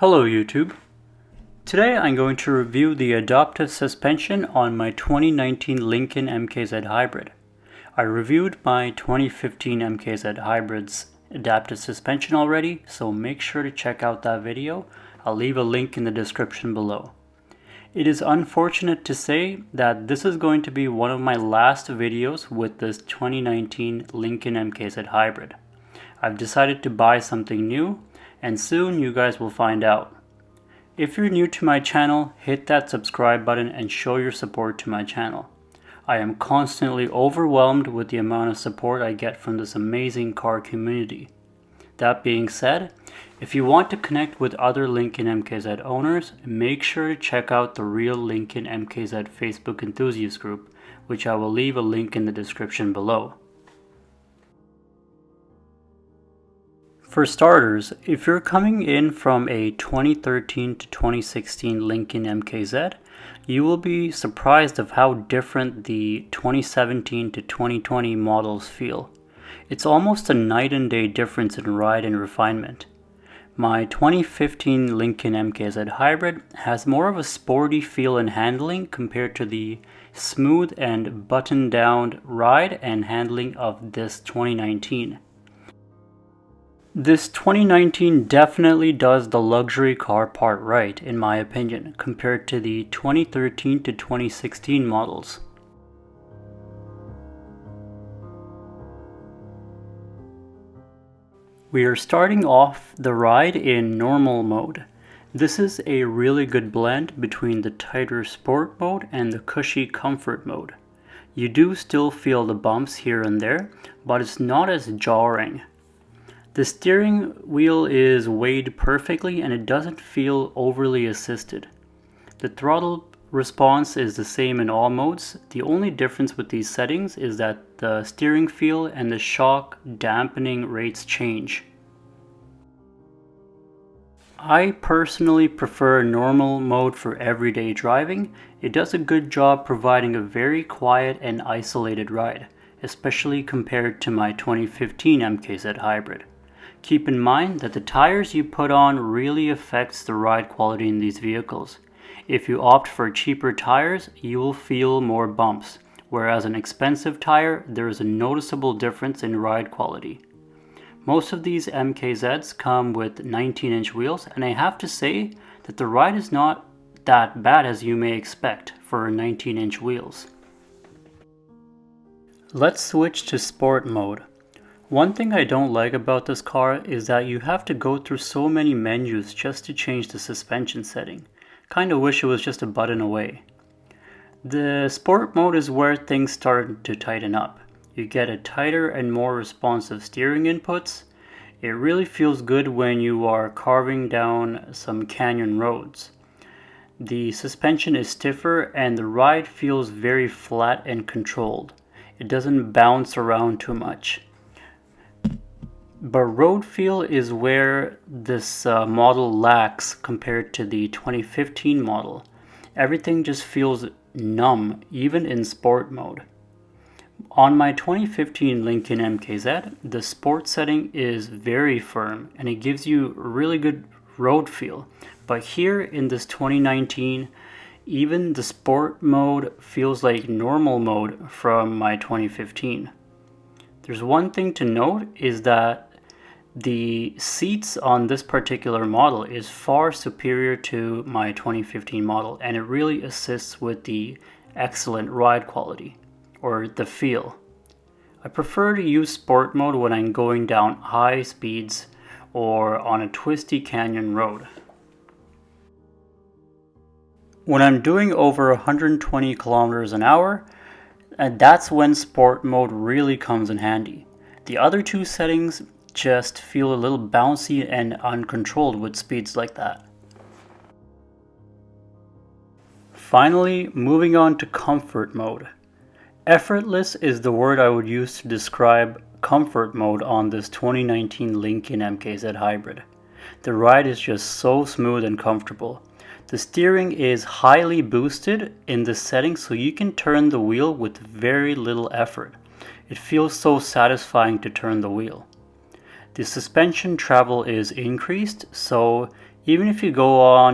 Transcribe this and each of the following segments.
Hello YouTube. Today I'm going to review the adaptive suspension on my 2019 Lincoln MKZ Hybrid. I reviewed my 2015 MKZ Hybrid's adaptive suspension already, so make sure to check out that video. I'll leave a link in the description below. It is unfortunate to say that this is going to be one of my last videos with this 2019 Lincoln MKZ Hybrid. I've decided to buy something new, and soon you guys will find out. If you're new to my channel, hit that subscribe button and show your support to my channel. I am constantly overwhelmed with the amount of support I get from this amazing car community. That being said, if you want to connect with other Lincoln MKZ owners, make sure to check out the Real Lincoln MKZ Facebook enthusiast group, which I will leave a link in the description below. For starters, if you're coming in from a 2013 to 2016 Lincoln MKZ, you will be surprised of how different the 2017 to 2020 models feel. It's almost a night and day difference in ride and refinement. My 2015 Lincoln MKZ Hybrid has more of a sporty feel and handling compared to the smooth and buttoned down ride and handling of this 2019. This 2019 definitely does the luxury car part right, in my opinion, compared to the 2013 to 2016 models. We are starting off the ride in normal mode. This is a really good blend between the tighter sport mode and the cushy comfort mode. You do still feel the bumps here and there, but it's not as jarring. The steering wheel is weighed perfectly and it doesn't feel overly assisted. The throttle response is the same in all modes. The only difference with these settings is that the steering feel and the shock dampening rates change. I personally prefer normal mode for everyday driving. It does a good job providing a very quiet and isolated ride, especially compared to my 2015 MKZ Hybrid. Keep in mind that the tires you put on really affects the ride quality in these vehicles. If you opt for cheaper tires, you will feel more bumps, whereas an expensive tire, there is a noticeable difference in ride quality. Most of these MKZs come with 19-inch wheels, and I have to say that the ride is not that bad as you may expect for 19-inch wheels. Let's switch to sport mode. One thing I don't like about this car is that you have to go through so many menus just to change the suspension setting. Kinda wish it was just a button away. The sport mode is where things start to tighten up. You get a tighter and more responsive steering inputs. It really feels good when you are carving down some canyon roads. The suspension is stiffer and the ride feels very flat and controlled. It doesn't bounce around too much. But road feel is where this model lacks compared to the 2015 model. Everything just feels numb, even in sport mode. On my 2015 Lincoln MKZ, the sport setting is very firm and it gives you really good road feel. But here in this 2019, even the sport mode feels like normal mode from my 2015. There's one thing to note is that the seats on this particular model is far superior to my 2015 model, and it really assists with the excellent ride quality, or the feel. I prefer to use sport mode when I'm going down high speeds or on a twisty canyon road. When I'm doing over 120 kilometers an hour, that's when sport mode really comes in handy. The other two settings just feel a little bouncy and uncontrolled with speeds like that. Finally, moving on to comfort mode. Effortless is the word I would use to describe comfort mode on this 2019 Lincoln MKZ Hybrid. The ride is just so smooth and comfortable. The steering is highly boosted in this setting, so you can turn the wheel with very little effort. It feels so satisfying to turn the wheel. The suspension travel is increased, so Even if you go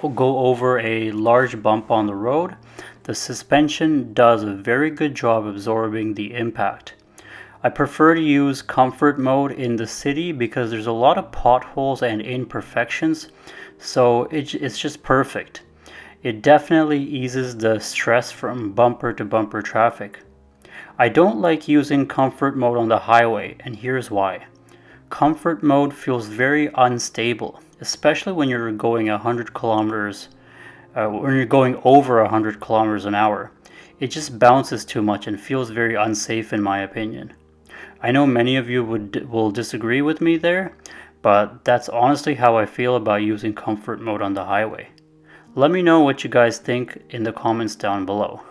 over a large bump on the road, the suspension does a very good job absorbing the impact. I prefer to use comfort mode in the city because there's a lot of potholes and imperfections, so it's just perfect. It definitely eases the stress from bumper to bumper traffic. I don't like using comfort mode on the highway, and here's why. Comfort mode feels very unstable, especially when you're going 100 kilometers, when you're going over 100 kilometers an hour. It just bounces too much and feels very unsafe in my opinion. I know many of you will disagree with me there, but that's honestly how I feel about using comfort mode on the highway. Let me know what you guys think in the comments down below.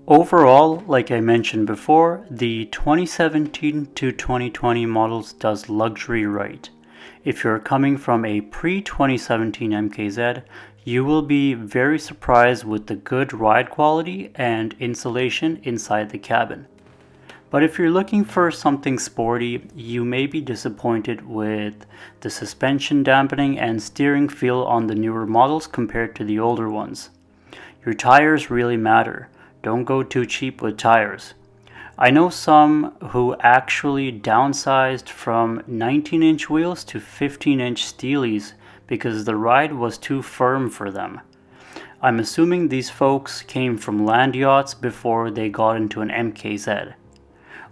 Overall, like I mentioned before, the 2017 to 2020 models does luxury right. If you're coming from a pre-2017 MKZ, you will be very surprised with the good ride quality and insulation inside the cabin. But if you're looking for something sporty, you may be disappointed with the suspension dampening and steering feel on the newer models compared to the older ones. Your tires really matter. Don't go too cheap with tires. I know some who actually downsized from 19-inch wheels to 15-inch steelies because the ride was too firm for them. I'm assuming these folks came from land yachts before they got into an MKZ.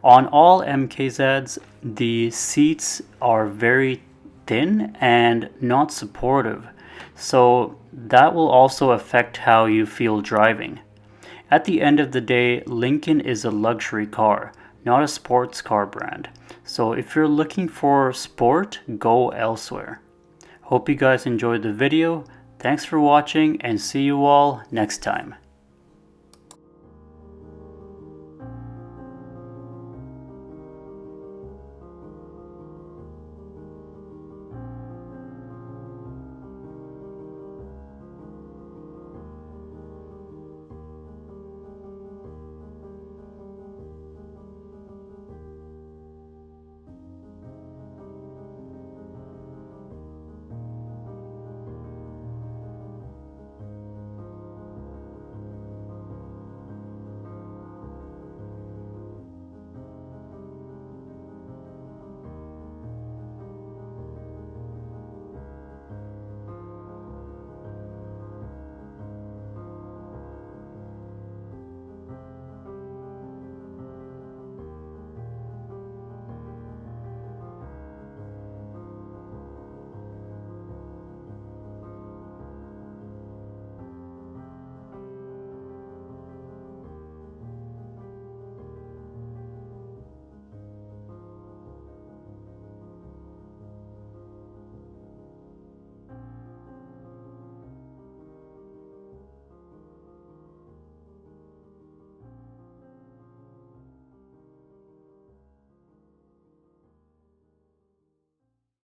On all MKZs, the seats are very thin and not supportive, so that will also affect how you feel driving. At the end of the day, Lincoln is a luxury car, not a sports car brand. So if you're looking for sport, go elsewhere. Hope you guys enjoyed the video. Thanks for watching and see you all next time.